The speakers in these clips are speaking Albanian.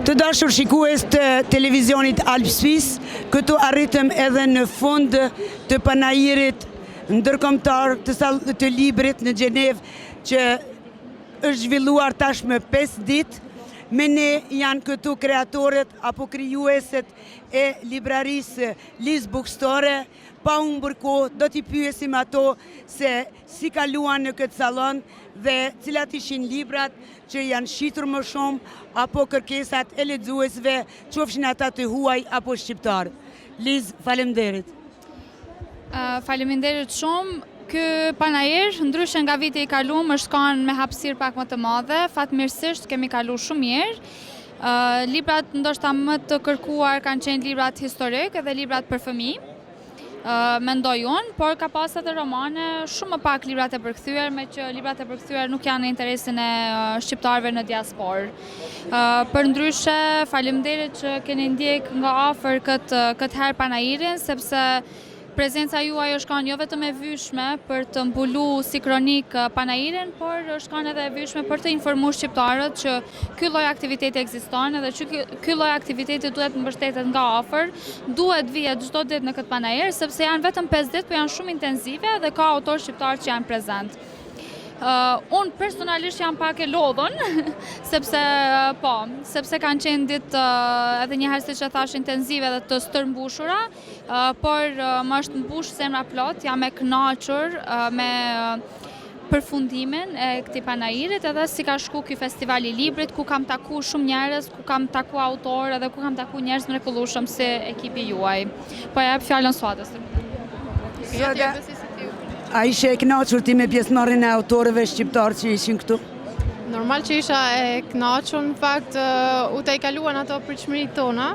Të dashur shikues të televizionit Alp Suisse, këtu arritëm edhe në fund të panajirit ndërkombëtar të librit në Gjenevë që është zhvilluar tashmë 5 ditë. Me ne janë këtu kreatorët apo krijueset e librarisë Liz Bookstore. Pa humbur kohë, do t'i pyesim ato se si kaluan në këtë sallon dhe cilat ishin librat që janë shitur më shumë apo kërkesat e lexuesve, qofshin ata të huaj apo shqiptar. Liz, faleminderit. Faleminderit shumë. Ky panajir, ndryshe nga viti i kaluar, është kanë me hapësirë pak më të madhe. Fatmirësisht kemi kaluar shumë mirë. Librat ndoshta më të kërkuar kanë qenë librat historik edhe librat për fëmijë. Mendoj unë, por ka pas edhe romane, shumë më pak librat e përkthyer, me që librat e përkthyer nuk janë në interesin e shqiptarëve në diasporë. Përndryshe, faleminderit që keni ndjek nga afër këtë herë panajirin, sepse prezenca juaj është kanë jo vetëm e vyshme për të mbulu si kronik panajirin, por është kanë edhe e vyshme për të informuar shqiptarët që ky lloj aktiviteti ekziston edhe që ky lloj aktiviteti duhet mbështetet nga afër, duhet vihet çdo ditë në këtë panajir, sepse janë vetëm 5 ditë, por janë shumë intensive dhe ka autor shqiptar që janë prezent. Unë personalisht jam pak e lodhën, sepse kanë qenë ditë edhe njëherë siç e thash intensive dhe të stërmbushura, por më është mbush zemra plot, jam e kënaqur me përfundimin e këtij panajirit edhe si ka shku ky festival i librit, ku kam taku shumë njerëz, ku kam taku autorë dhe ku kam taku njerëz mrekullueshëm si ekipi juaj. Po jap fjalën Suadës. A ishe e kënaqur ti me pjesëmarrjen e autorëve shqiptar që ishin këtu? Normal që isha e kënaqur, në fakt u të i kaluan ato pritshmëritë tona.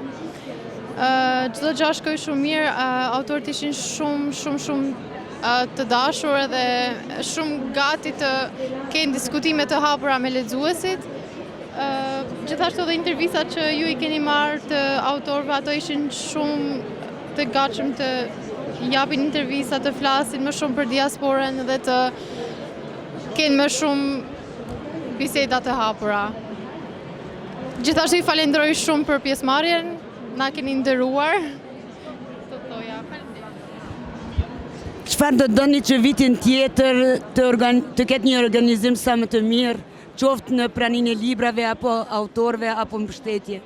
Çdo gjë shkoi shumë mirë, autorët ishin shumë të dashur edhe shumë gati të kenë diskutime të hapura me lexuesit. Gjithashtu edhe intervistat që ju i keni marrë të autorëve, ato ishin shumë të gatshëm të japin intervista, të flasin më shumë për diasporën dhe të kenë më shumë biseda të hapura. Gjithashtu i falenderoj shumë për pjesëmarrjen, na keni nderuar. Çfarë do doni që vitin tjetër të ketë një organizim sa më të mirë, qoftë në praninë e librave apo autorëve apo mbështetje?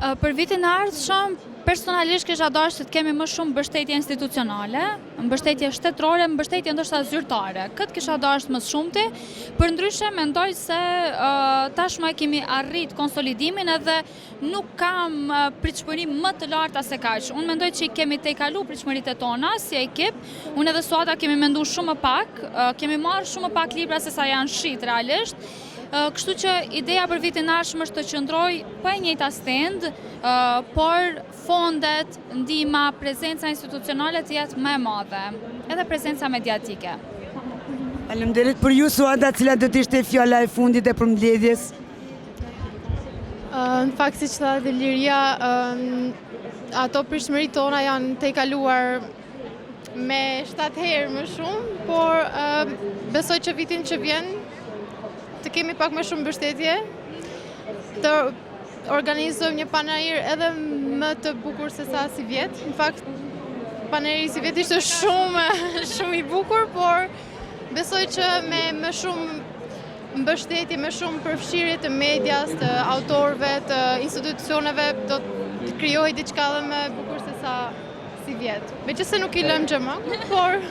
Për vitin e ardhshëm, personalisht kisha dashur të kemi më shumë mbështetje institucionale, mbështetje shtetërore, mbështetje ndoshta zyrtare. Këtë kisha dashur më shumëti, përndryshe mendoj se tashmë kemi arrit konsolidimin edhe nuk kam pritshmëri më të larta se kaq. Unë mendoj që kemi tejkalu pritshmëritë tona si ekip. Unë edhe Suada kemi menduar shumë më pak, kemi marrë shumë më pak libra se sa janë shit realisht. Kështu që ideja për vitin e ardhshëm është të qëndroj pa e njëjta stend, por fondet, ndihma, prezenca institucionale të jetë më e madhe, edhe prezenca mediatike. Faleminderit për ju, Suada, cila do të ishte fjala e fundit e përmbledhjes? Në fakt, siç tha dhe Liria, ato pritshmëritë tona janë tejkaluar me 7 herë më shumë, por besoj që vitin që vjen të kemi pak më shumë mbështetje, të organizojmë një panajir edhe më të bukur se sa si vjet. Në fakt, panajiri si vjet ishte shumë i bukur, por besoj që me më shumë mbështetje, me shumë përfshirje të medias, të autorëve, të institucioneve, do të krijohej diçka edhe më bukur se sa si vjet. Meqense nuk i lëm gjë më, por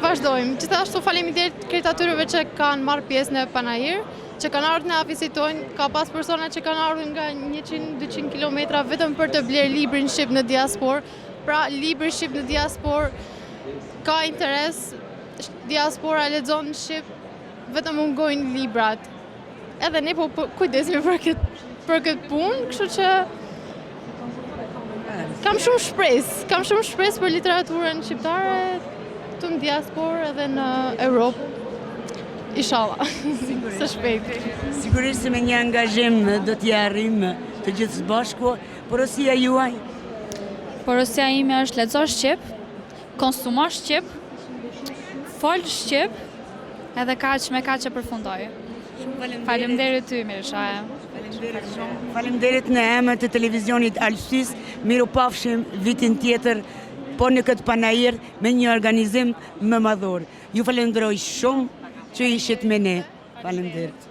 vazhdojmë. Gjithashtu faleminderit kreatorëve që kanë marrë pjesë në panajir, që kanë ardhur na vizitojnë. Ka pas persona që kanë ardhur nga 100-200 kilometra vetëm për të blerë librin shqip në diasporë. Pra, libri shqip në diasporë ka interes, diaspora lexon në shqip, vetëm mungojnë librat. Edhe ne po kujdesemi për këtë punë, kështu që kam shumë shpresë për literaturën shqiptare në diasporë edhe në Europë, inshallah, së shpejti. Sigurisht se me një angazhim do t'ja arrijmë të gjithë së bashku. Porosia juaj? Porosia ime është lexo shqip, konsumo shqip, fol shqip, edhe kaq me kaq e përfundoj. Faleminderit ty, Mirsha. Faleminderit në emër të televizionit Alpsys, mirupafshim vitin tjetër, po në këtë panajir me një organizim më madhor. Ju falenderoj shumë që ishit me ne. Faleminderit.